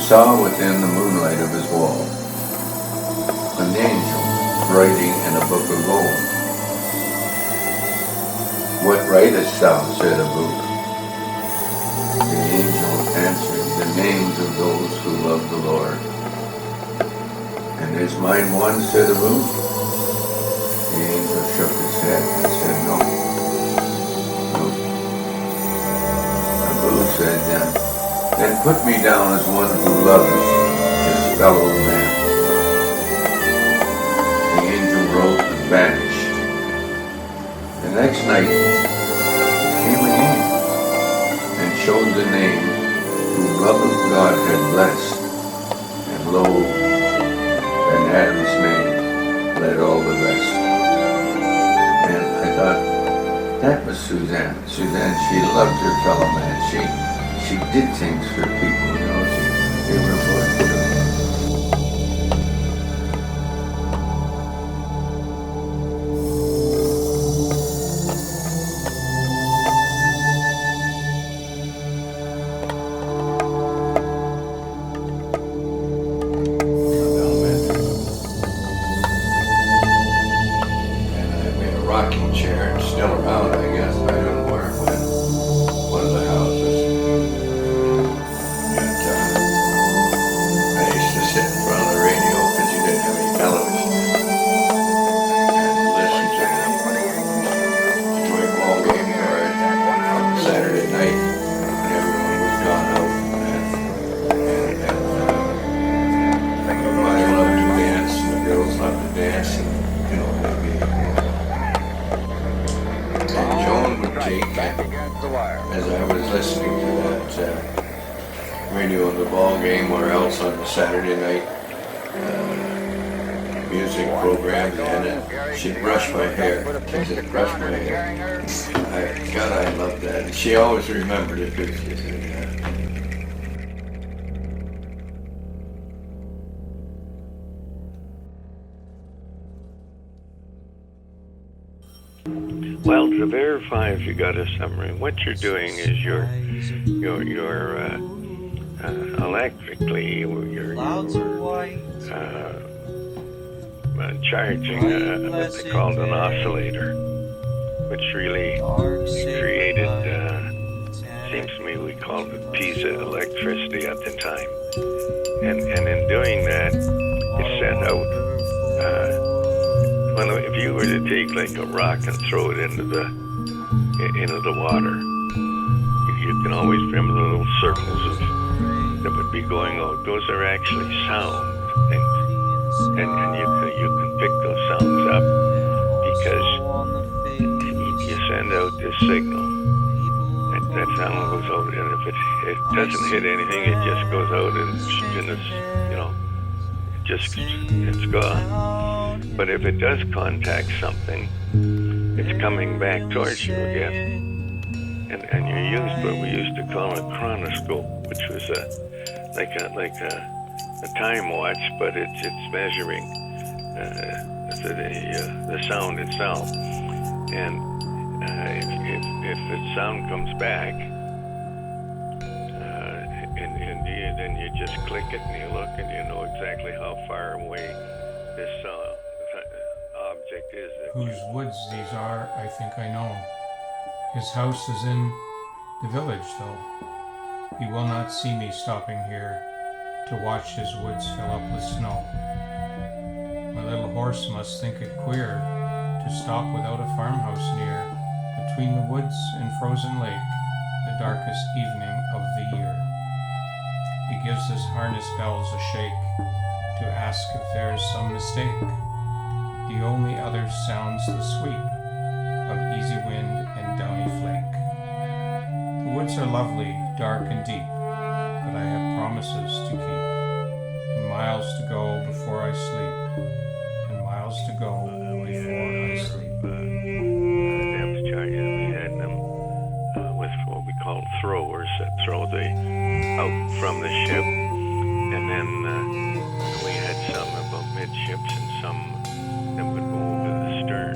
saw within the moonlight of his wall an angel writing in a book of gold. What writest thou? Said a book. The angel answered, the names of those who love the Lord. And is mine one? Said a book. The angel shook his head and said, no. No. A book said, then put me down as one who loves his fellow man. The angel wrote and vanished. The next night came again and showed the name whom love of God had blessed. And lo, an Adam's name led all the rest. And I thought, that was Suzanne. Suzanne, she loved her fellow man. She did things for people, you know. They were important to her. Rocking chair and still around, I guess. I don't know where it went. One of the houses. And I used to sit in front of the radio because you didn't have any television. And listen to the joint ball game or on Saturday night when everyone was gone out. And everybody loved to dance, and the girls loved to dance, and you know, maybe. As I was listening to that radio of the ball game or else on the Saturday night music program, and she'd brush my hair. She said, brush my hair. God, I love that. And she always remembered it. She said, Well, to verify if you got a submarine, what you're doing is you're electrically, you're charging what they called an oscillator, which really created, seems to me we called it piezo electricity at the time. And in doing that, it sent out, if you were to take like a rock and throw it into the water, you can always remember the little circles that would be going out. Those are actually sound things, and you can pick those sounds up because you send out this signal. That sound goes out, and if it doesn't hit anything, it just goes out, and it's gone. But if it does contact something, it's coming back towards you again. And you used what we used to call a chronicled, which was like a time watch, but it's measuring the sound itself. And if the sound comes back, then you just click it and you look and you know exactly how far away this object is. Whose woods these are, I think I know. His house is in the village, though. He will not see me stopping here to watch his woods fill up with snow. My little horse must think it queer to stop without a farmhouse near, between the woods and frozen lake, the darkest evening of the year. He gives his harness bells a shake to ask if there's some mistake. The only other sounds the sweep of easy wind and downy flake. The woods are lovely, dark and deep, but I have promises to keep, and miles to go before I sleep, and miles to go before I sleep. Depth charges, we had them with what we call throwers that throw out from the ship, and then we had some about midships and some that would go over the stern.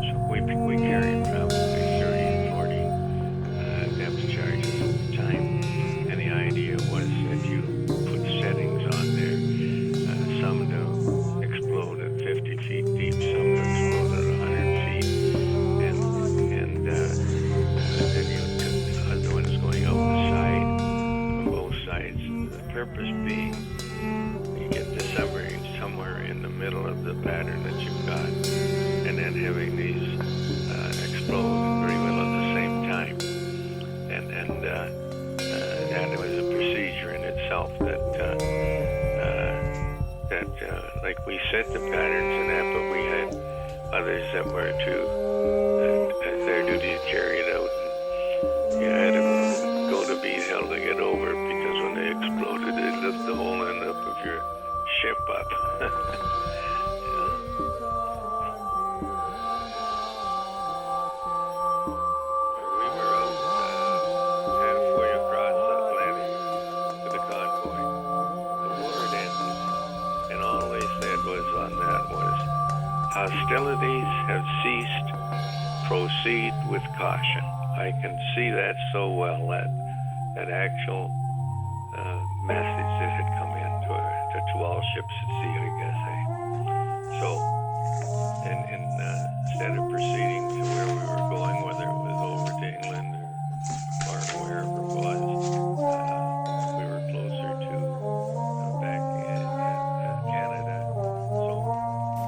So we carried probably 30 and 40 depth charges at the time. And the idea was that you put pattern that you've got, and then having these explode very well at the same time. And it was a procedure in itself that like we set the patterns and that, but we had others that were to their duty to carry it out. And you had to go to beat hell to get over it, because when they exploded, it lift the whole end up of your ship up. We were out halfway across the Atlantic with the convoy. The war had ended, and all they said was on that was, hostilities have ceased. Proceed with caution. I can see that so well, that actual message that had come in to all ships at sea, I guess. So, instead of proceeding to where we were going, whether it was over to England or wherever it was, we were closer to back in Canada. So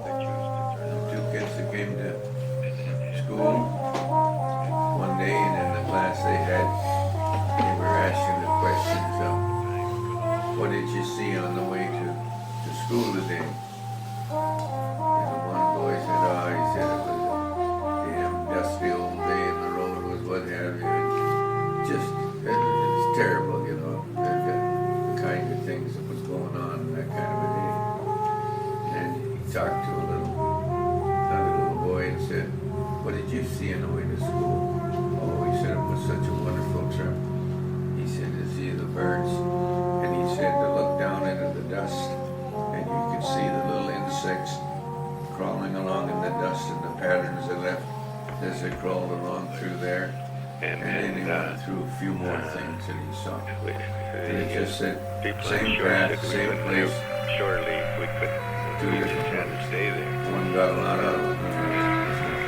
they chose to turn The around. two kids that came to school one day, and in the class they had, they were asking the questions of, what did you see on the way to school today? And the one boy said, he said it was a damn dusty old day and the road was what have you. And it was terrible, the kind of things that was going on in that kind of a day. And he talked to another little boy and said, what did you see on the way to school? Oh, he said it was such a wonderful trip. He said to see the birds, and he said to look down into the dust, and you could see the little insects crawling along in the dust and the patterns they left as they crawled along through there. And then he went through a few more things that he saw. And it just said, People same sure path, that we same couldn't place. live. Surely we couldn't. Two We just different had to stay there. One got a lot out of it.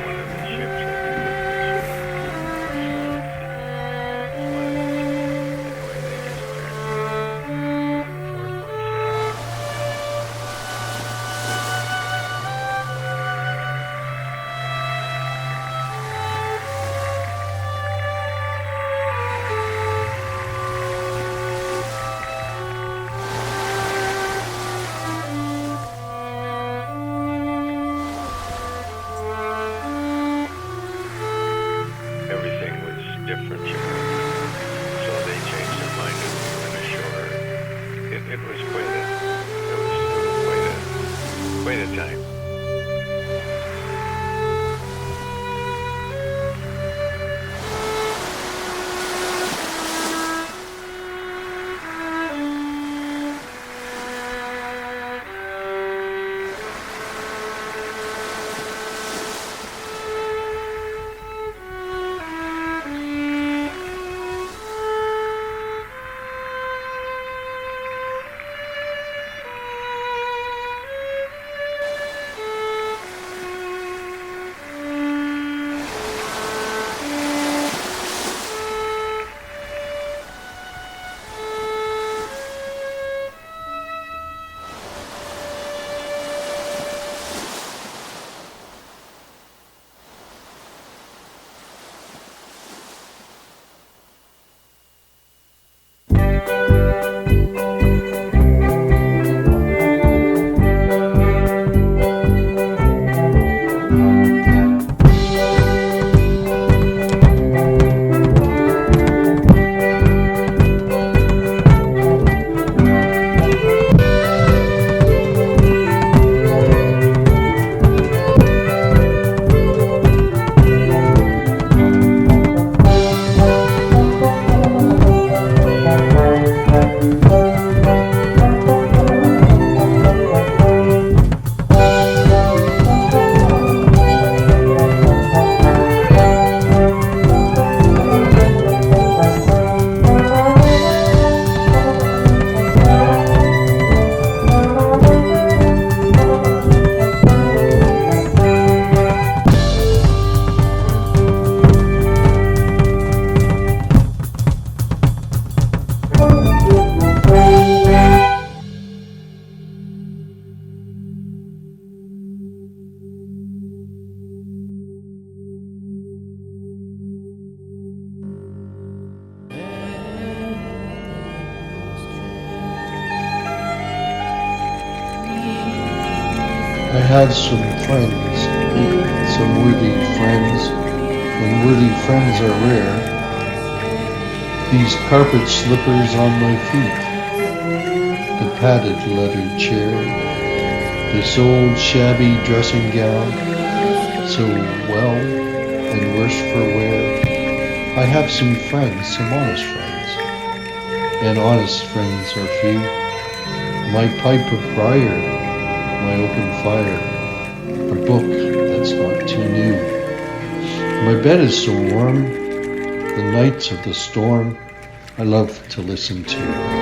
One of the ships that we took anyway, they just turned 4.7. have some friends, some worthy friends, and worthy friends are rare. These carpet slippers on my feet, the padded leather chair, this old shabby dressing gown, so well and worse for wear. I have some friends, some honest friends, and honest friends are few. My pipe of briar, my open fire, a book that's not too new. My bed is so warm, the nights of the storm I love to listen to.